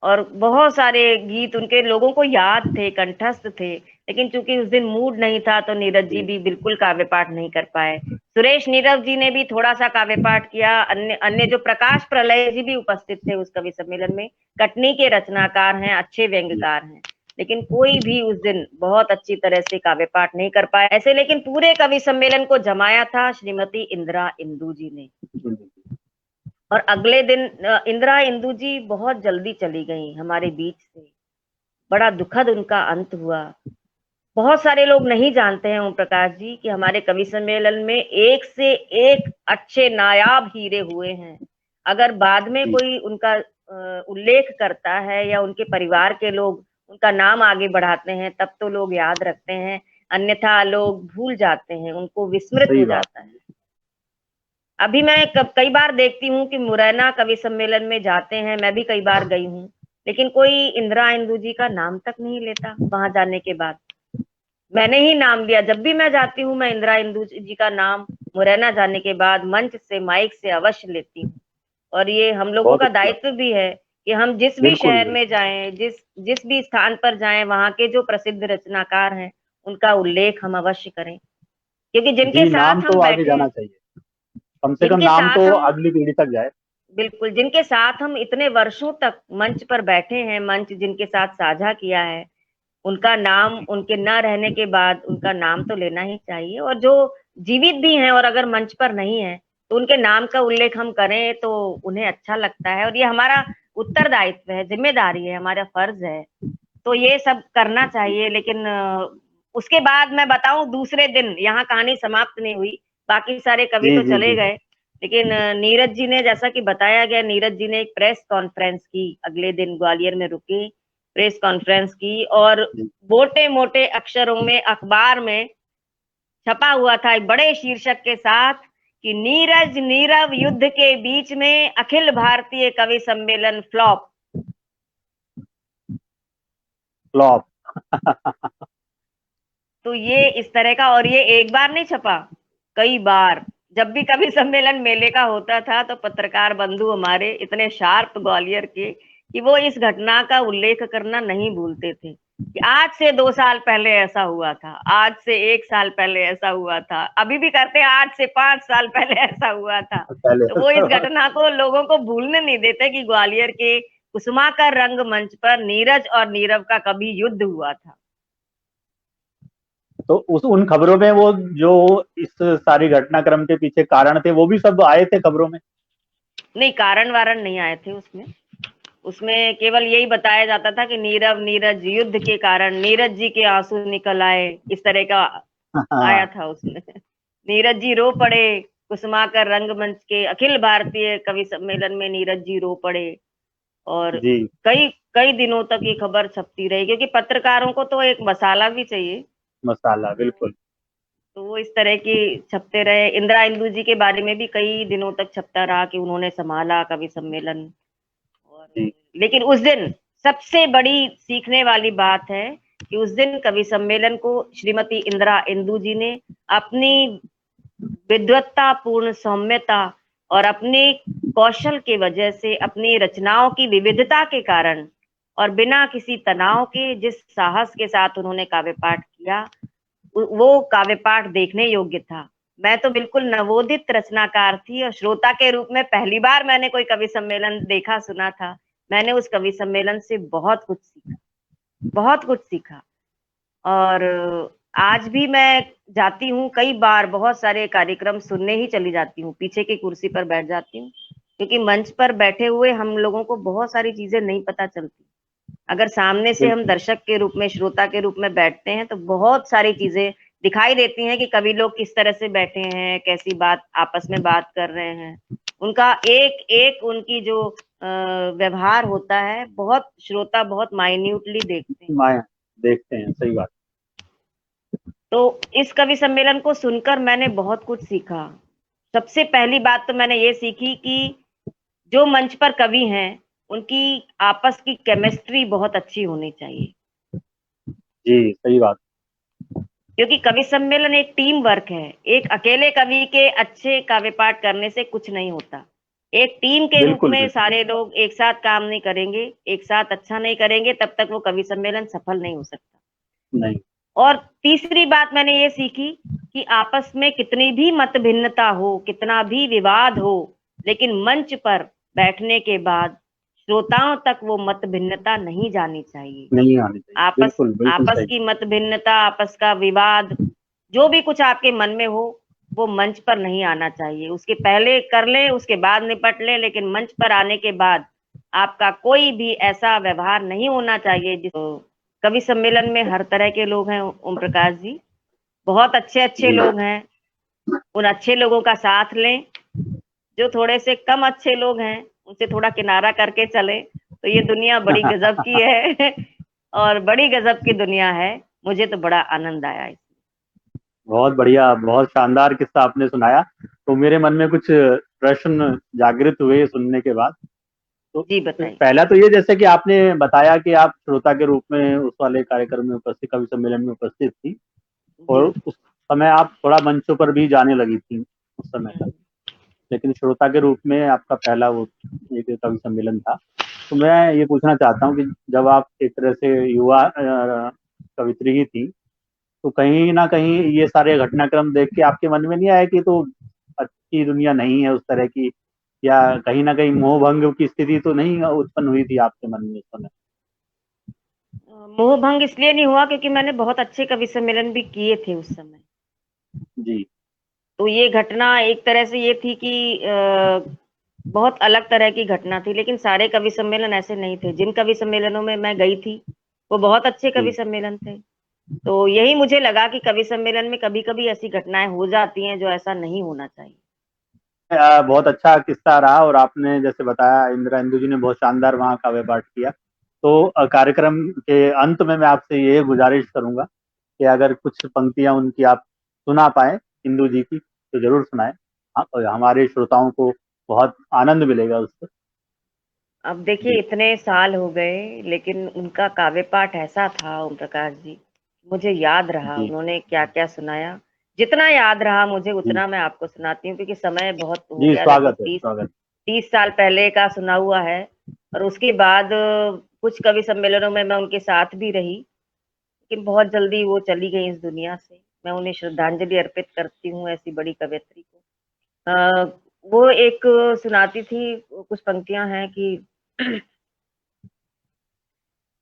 और बहुत सारे गीत उनके लोगों को याद थे, कंठस्थ थे। लेकिन चूंकि उस दिन मूड नहीं था तो नीरज जी जी। भी बिल्कुल काव्य पाठ नहीं कर पाए। सुरेश नीरव जी ने भी थोड़ा सा काव्य पाठ किया। अन्य अन्य जो प्रकाश प्रलय जी भी उपस्थित थे उस कवि सम्मेलन में, कटनी के रचनाकार हैं, अच्छे जी। व्यंग्यकार हैं। लेकिन कोई भी उस दिन बहुत अच्छी तरह से काव्य पाठ नहीं कर पाए ऐसे। लेकिन पूरे कवि सम्मेलन को जमाया था श्रीमती इंदिरा इंदु जी ने। जी। और अगले दिन इंदिरा इंदु जी बहुत जल्दी चली गई हमारे बीच से। बड़ा दुखद उनका अंत हुआ। बहुत सारे लोग नहीं जानते हैं ओम प्रकाश जी कि हमारे कवि सम्मेलन में एक से एक अच्छे नायाब हीरे हुए हैं। अगर बाद में जी कोई उनका उल्लेख करता है या उनके परिवार के लोग उनका नाम आगे बढ़ाते हैं तब तो लोग याद रखते हैं, अन्यथा लोग भूल जाते हैं, उनको विस्मृत सही हो बात। जाता है। अभी मैं कई बार देखती हूँ कि मुरैना कवि सम्मेलन में जाते हैं, मैं भी कई बार गई हूँ, लेकिन कोई इंदिरा इंदु जी का नाम तक नहीं लेता। वहां जाने के बाद मैंने ही नाम लिया, जब भी मैं जाती हूँ मैं इंदिरा इंदु जी का नाम मुरैना जाने के बाद मंच से माइक से अवश्य लेती हूँ। और ये हम लोगों बहुत का अच्छी बात। दायित्व भी है कि हम जिस भी बिल्कुल शहर बिल्कुल। में जाएं, जिस जिस भी स्थान पर जाएं, वहां के जो प्रसिद्ध रचनाकार हैं उनका उल्लेख हम अवश्य करें, क्योंकि जिनके जी, नाम साथ तो हम आगे बैठे जाना हैं, चाहिए, कम से कम जिनके नाम साथ तो हम अगली पीढ़ी तक जाए। बिल्कुल, जिनके साथ हम इतने वर्षों तक मंच पर बैठे हैं, मंच जिनके साथ साझा किया है, उनका नाम, उनके न रहने के बाद उनका नाम तो लेना ही चाहिए। और जो जीवित भी हैं और अगर मंच पर नहीं है तो उनके नाम का उल्लेख हम करें तो उन्हें अच्छा लगता है, और ये हमारा उत्तरदायित्व है, जिम्मेदारी है, हमारा फर्ज है। तो ये सब करना चाहिए। लेकिन उसके बाद मैं बताऊं, दूसरे दिन यहाँ कहानी समाप्त नहीं हुई, बाकी सारे कवि जी तो जी चले जी गए, लेकिन नीरज जी ने, जैसा कि बताया गया, नीरज जी ने एक प्रेस कॉन्फ्रेंस की, अगले दिन ग्वालियर में रुके, प्रेस कॉन्फ्रेंस की, और जी। मोटे मोटे अक्षरों में अखबार में छपा हुआ था एक बड़े शीर्षक के साथ कि नीरज नीरव युद्ध के बीच में अखिल भारतीय कवि सम्मेलन फ्लॉप। फ्लॉप। तो ये इस तरह का, और ये एक बार नहीं छपा, कई बार। जब भी कवि सम्मेलन मेले का होता था तो पत्रकार बंधु हमारे इतने शार्प ग्वालियर के कि वो इस घटना का उल्लेख करना नहीं भूलते थे कि आज से 2 साल पहले ऐसा हुआ था, आज से 1 साल पहले ऐसा हुआ था, अभी भी करते हैं, आज से 5 साल पहले ऐसा हुआ था। पहले तो वो इस घटना को लोगों को भूलने नहीं देते कि ग्वालियर के कुसुमाकर रंगमंच पर नीरज और नीरव का कभी युद्ध हुआ था। तो उस उन खबरों में वो जो इस सारी घटनाक्रम के पीछे कारण थे वो भी सब आए थे खबरों में। नहीं, कारण वारण नहीं आए थे उसमें। उसमें केवल यही बताया जाता था कि नीरव नीरज युद्ध के कारण नीरज जी के आंसू निकल आए, इस तरह का आया हाँ था उसमें। नीरज जी रो पड़े, कुसुमाकर रंगमंच के अखिल भारतीय कवि सम्मेलन में नीरज जी रो पड़े। और जी। कई कई दिनों तक ये खबर छपती रही, क्योंकि पत्रकारों को तो एक मसाला भी चाहिए। मसाला बिल्कुल। तो वो इस तरह की छपते रहे। इंदिरा इंदु जी के बारे में भी कई दिनों तक छपता रहा कि उन्होंने संभाला कवि सम्मेलन। और जी लेकिन उस दिन सबसे बड़ी सीखने वाली बात है कि उस दिन कवि सम्मेलन को श्रीमती इंदिरा इंदु जी ने अपनी विद्वत्ता पूर्ण सौम्यता और अपने कौशल के वजह से, अपनी रचनाओं की विविधता के कारण और बिना किसी तनाव के जिस साहस के साथ उन्होंने काव्य पाठ किया, वो काव्य पाठ देखने योग्य था। मैं तो बिल्कुल नवोदित रचनाकार थी और श्रोता के रूप में पहली बार मैंने कोई कवि सम्मेलन देखा सुना था। मैंने उस कवि सम्मेलन से बहुत कुछ सीखा, बहुत कुछ सीखा। और आज भी मैं जाती हूँ कई बार, बहुत सारे कार्यक्रम सुनने ही चली जाती हूँ, पीछे की कुर्सी पर बैठ जाती हूँ, क्योंकि मंच पर बैठे हुए हम लोगों को बहुत सारी चीजें नहीं पता चलती। अगर सामने से हम बिल्कुल। दर्शक के रूप में, श्रोता के रूप में बैठते हैं तो बहुत सारी चीजें दिखाई देती हैं कि कवि लोग किस तरह से बैठे हैं, कैसी बात आपस में बात कर रहे हैं, उनका एक एक उनकी जो व्यवहार होता है, बहुत श्रोता बहुत माइन्यूटली देखते हैं। माया देखते हैं, सही बात। तो इस कवि सम्मेलन को सुनकर मैंने बहुत कुछ सीखा। सबसे पहली बात तो मैंने ये सीखी कि जो मंच पर कवि हैं उनकी आपस की केमिस्ट्री बहुत अच्छी होनी चाहिए, जी सही बात। क्योंकि कवि सम्मेलन एक टीम वर्क है। एक अकेले कवि के अच्छे काव्य पाठ करने से कुछ नहीं होता। एक टीम के रूप बिल्कुल में बिल्कुल। सारे लोग एक साथ काम नहीं करेंगे, एक साथ अच्छा नहीं करेंगे, तब तक वो कवि सम्मेलन सफल नहीं हो सकता। नहीं। और तीसरी बात मैंने ये सीखी कि आपस में कितनी भी मत भिन्नता हो, कितना भी विवाद हो, लेकिन मंच पर बैठने के बाद श्रोताओं तक वो मत भिन्नता नहीं जानी चाहिए। नहीं आनी चाहिए, आपस बिल्कुल बिल्कुल आपस सही। की मत भिन्नता, आपस का विवाद, जो भी कुछ आपके मन में हो, वो मंच पर नहीं आना चाहिए। उसके पहले कर लें, उसके बाद निपट लें, लेकिन मंच पर आने के बाद आपका कोई भी ऐसा व्यवहार नहीं होना चाहिए जिसको कवि सम्मेलन में हर तरह के लोग हैं ओम प्रकाश जी, बहुत अच्छे अच्छे जी लोग हैं। उन अच्छे लोगों का साथ लें, जो थोड़े से कम अच्छे लोग हैं उनसे थोड़ा किनारा करके चले, तो ये दुनिया बड़ी गजब की है और बड़ी गजब की दुनिया है। मुझे तो बड़ा आनंद आया इसमें। बहुत बढ़िया, बहुत शानदार किस्सा आपने सुनाया। तो मेरे मन में कुछ प्रश्न जागृत हुए सुनने के बाद। तो जी बताइए। पहला तो ये, जैसे कि आपने बताया कि आप श्रोता के रूप में उस वाले कार्यक्रम में उपस्थित, कवि सम्मेलन में उपस्थित थी, जी। और उस समय आप थोड़ा मंचों पर भी जाने लगी थी उस समय तक, लेकिन श्रोता के रूप में आपका पहला वो एक कवि सम्मेलन था। तो मैं ये पूछना चाहता हूँ कि जब आप एक तरह से युवा कवित्री ही थी, तो कहीं ना कहीं ये सारे घटनाक्रम देख के आपके मन में नहीं आया कि तो अच्छी दुनिया नहीं है उस तरह की, या कहीं ना कहीं मोह भंग की स्थिति तो नहीं उत्पन्न हुई थी आपके मन में उस समय? मोह भंग इसलिए नहीं हुआ क्योंकि मैंने बहुत अच्छे कवि सम्मेलन भी किए थे उस समय। जी तो ये घटना एक तरह से ये थी कि बहुत अलग तरह की घटना थी, लेकिन सारे कवि सम्मेलन ऐसे नहीं थे। जिन कवि सम्मेलनों में मैं गई थी वो बहुत अच्छे कवि जी। सम्मेलन थे। तो यही मुझे लगा कि कवि सम्मेलन में कभी कभी ऐसी घटनाएं हो जाती हैं जो ऐसा नहीं होना चाहिए। बहुत अच्छा किस्सा रहा, और आपने जैसे बताया इंदिरा इंदु जी ने बहुत शानदार वहाँ काव्य पाठ किया। तो कार्यक्रम के अंत में मैं आपसे ये गुजारिश करूंगा कि अगर कुछ पंक्तियां उनकी आप सुना पाए, इंदु जी की, तो जरूर सुनाएं। हमारे श्रोताओं को बहुत आनंद मिलेगा उससे। अब देखिए जी इतने साल हो गए, लेकिन उनका काव्य पाठ ऐसा था ओम प्रकाश जी, मुझे याद रहा जी उन्होंने क्या क्या सुनाया। जितना याद रहा मुझे जी उतना मैं आपको सुनाती हूँ, क्योंकि समय बहुत हो जी, गया, लगभग स्वागत है, तीस स्वागत। 30 साल पहले का सुना हुआ है। और उसके बाद कुछ कवि सम्मेलनों में मैं उनके साथ भी रही, लेकिन बहुत जल्दी वो चली गई इस दुनिया से। मैं उन्हें श्रद्धांजलि अर्पित करती हूँ, ऐसी बड़ी कवयित्री को। वो एक सुनाती थी, कुछ पंक्तियां हैं कि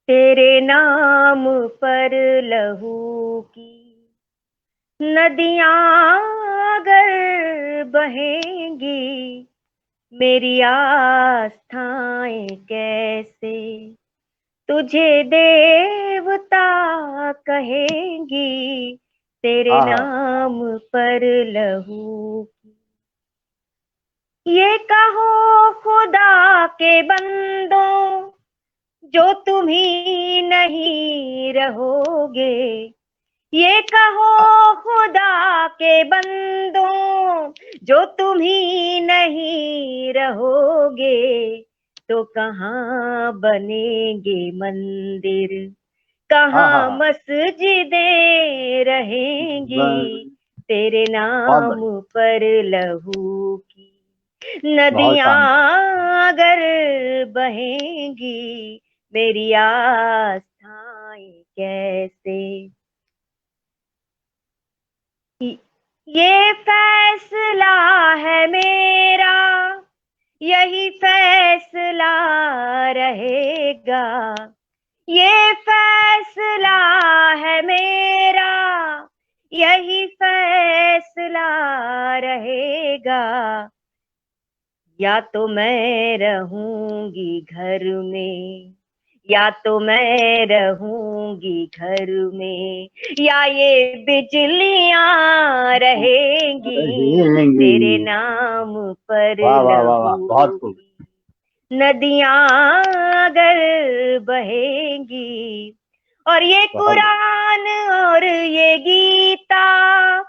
तेरे नाम पर लहू की नदियां अगर बहेंगी, मेरी आस्थाएं कैसे तुझे देवता कहेंगी। तेरे हाँ हाँ। नाम पर लहू की, ये कहो खुदा के बंदों जो तुम ही नहीं रहोगे। ये कहो खुदा के बंदों जो तुम ही नहीं रहोगे, तो कहाँ बनेंगे मंदिर, हाँ हाँ कहाँ हाँ। मस्जिदें रहेंगी। तेरे बहुत नाम बढ़िया। पर लहू की बहुत नदियां शानदार। अगर बहेंगी, मेरी आस्थाएं कैसे। ये फैसला है मेरा, यही फैसला रहेगा। ये फैसला है मेरा, यही फैसला रहेगा। या तो मैं रहूंगी घर में, या तो मैं रहूंगी घर में, या ये बिजलियां रहेंगी। रहेंगी। तेरे नाम पर वाह वाह वाह वाह, बहुत लहू खूब। की नदियां अगर बहेंगी। और ये बहुत बढ़िया। कुरान और ये गीता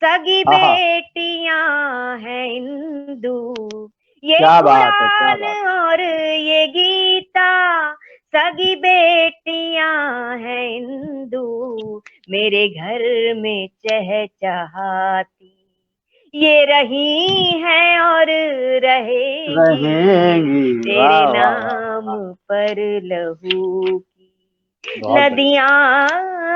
सगी हाँ हाँ। बेटियां हैं हिंदू। ये क्या बात है, क्या कुरान बात और ये गीता सगी बेटियां हैं हिंदू। मेरे घर में चहचहाती ये रही हैं और है। रहेंगी। रहेंगी। तेरे वाह वाह वाह नाम वाह। पर लहू की बहुत बढ़िया। नदियां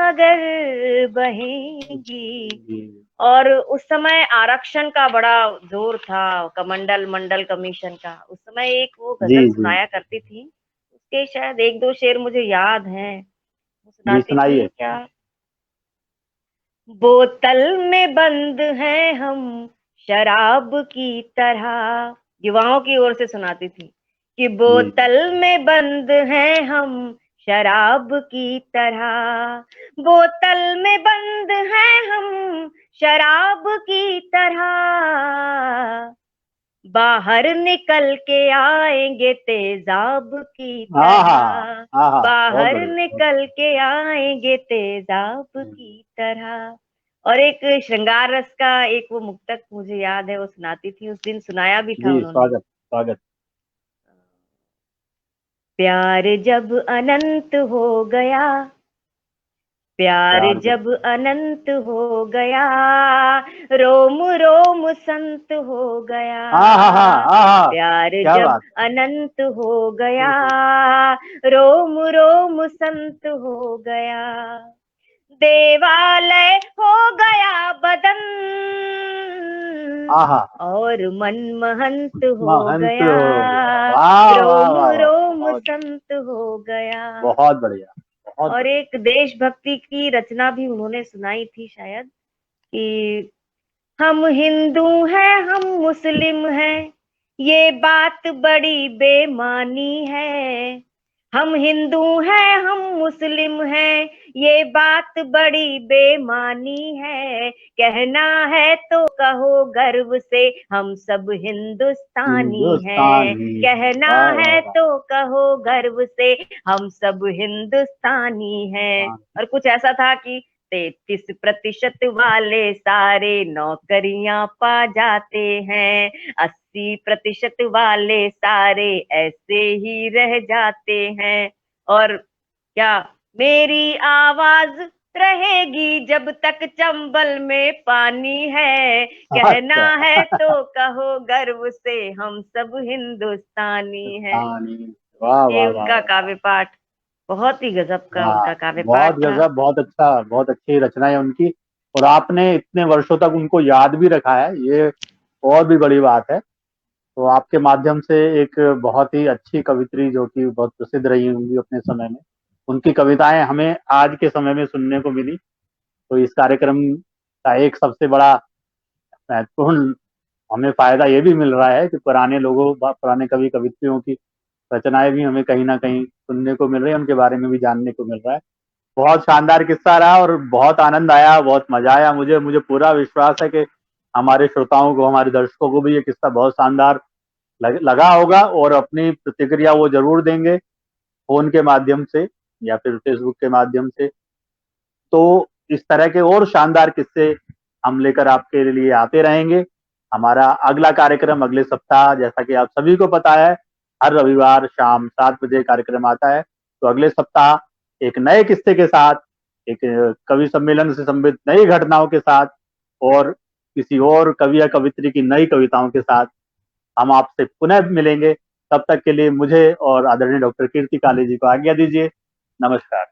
अगर बहेंगी। जी। और उस समय आरक्षण का बड़ा जोर था, कमंडल मंडल कमीशन का। उस समय एक वो जी गजल जी सुनाया करती थी, उसके शायद एक दो शेर मुझे याद हैं। वो जी, सुनाती थी सुनाइए। क्या, बोतल में बंद हैं हम शराब की तरह। युवाओं की ओर से सुनाती थी कि जी जी। बोतल में बंद हैं हम शराब की तरह, बोतल में बंद हैं हम शराब की तरह, बाहर निकल के आएंगे तेजाब की आहा, तरह, आहा, बहुत बाहर बढ़िया। निकल के आएंगे तेजाब की तरह। और एक श्रृंगार रस का एक वो मुक्तक मुझे याद है, वो सुनाती थी, उस दिन सुनाया भी था जी, उन्होंने। स्वागत स्वागत। प्यार जब अनंत हो गया, प्यार प्यार जब अनंत हो गया, रोम रोम संत हो गया। आहा, आहा, प्यार क्या जब बात अनंत हो गया, रोम रोम संत हो गया, देवालय हो गया बदन, आहा, और मन महंत हो महंत गया, हो गया। वाह वाह रोम वाह वाह, रोम बहुत संत हो गया। बहुत बढ़िया, बहुत और बढ़िया। एक देशभक्ति की रचना भी उन्होंने सुनाई थी शायद, कि हम हिंदू हैं हम मुस्लिम हैं, ये बात बड़ी बेमानी है। हम हिंदू हैं हम मुस्लिम हैं, ये बात बड़ी बेमानी है। कहना है तो कहो गर्व से, हम सब हिंदुस्तानी हैं। हिंदुस्तानी, कहना वाह वाह है वाह, तो कहो गर्व से, हम सब हिंदुस्तानी हैं। हाँ, और कुछ ऐसा था कि 33% वाले सारे नौकरियां पा जाते हैं, 80% वाले सारे ऐसे ही रह जाते हैं। और क्या, मेरी आवाज रहेगी जब तक चंबल में पानी है। कहना अच्छा, है तो कहो गर्व से, हम सब हिंदुस्तानी हैं। हिंदुस्तानी, वाह ये वाह वाह उनका वाह काव्य पाठ, बहुत ही गजब का वाह, उनका काव्य बहुत पाठ था। गजब, बहुत अच्छा, बहुत अच्छी रचना है उनकी। और आपने इतने वर्षों तक उनको याद भी रखा है, ये और भी बड़ी बात है। तो आपके माध्यम से एक बहुत ही अच्छी कवित्री जो कि बहुत प्रसिद्ध रही होंगी अपने समय में, उनकी कविताएं हमें आज के समय में सुनने को मिली। तो इस कार्यक्रम का एक सबसे बड़ा महत्वपूर्ण हमें फायदा ये भी मिल रहा है कि पुराने लोगों, पुराने कवि कवित्रियों की रचनाएं भी हमें कहीं ना कहीं सुनने को मिल रही है, उनके बारे में भी जानने को मिल रहा है। बहुत शानदार किस्सा रहा और बहुत आनंद आया, बहुत मजा आया। मुझे मुझे पूरा विश्वास है कि हमारे श्रोताओं को, हमारे दर्शकों को भी ये किस्सा बहुत शानदार लगा होगा और अपनी प्रतिक्रिया वो जरूर देंगे, फोन के माध्यम से या फिर फेसबुक के माध्यम से। तो इस तरह के और शानदार किस्से हम लेकर आपके लिए आते रहेंगे। हमारा अगला कार्यक्रम अगले सप्ताह, जैसा कि आप सभी को पता है, हर रविवार शाम 7 बजे कार्यक्रम आता है। तो अगले सप्ताह एक नए किस्से के साथ, एक कवि सम्मेलन से संबंधित नई घटनाओं के साथ और किसी और कवि या कवित्री की नई कविताओं के साथ हम आपसे पुनः मिलेंगे। तब तक के लिए मुझे और आदरणीय डॉक्टर कीर्ति काले जी को आज्ञा दीजिए। नमस्कार।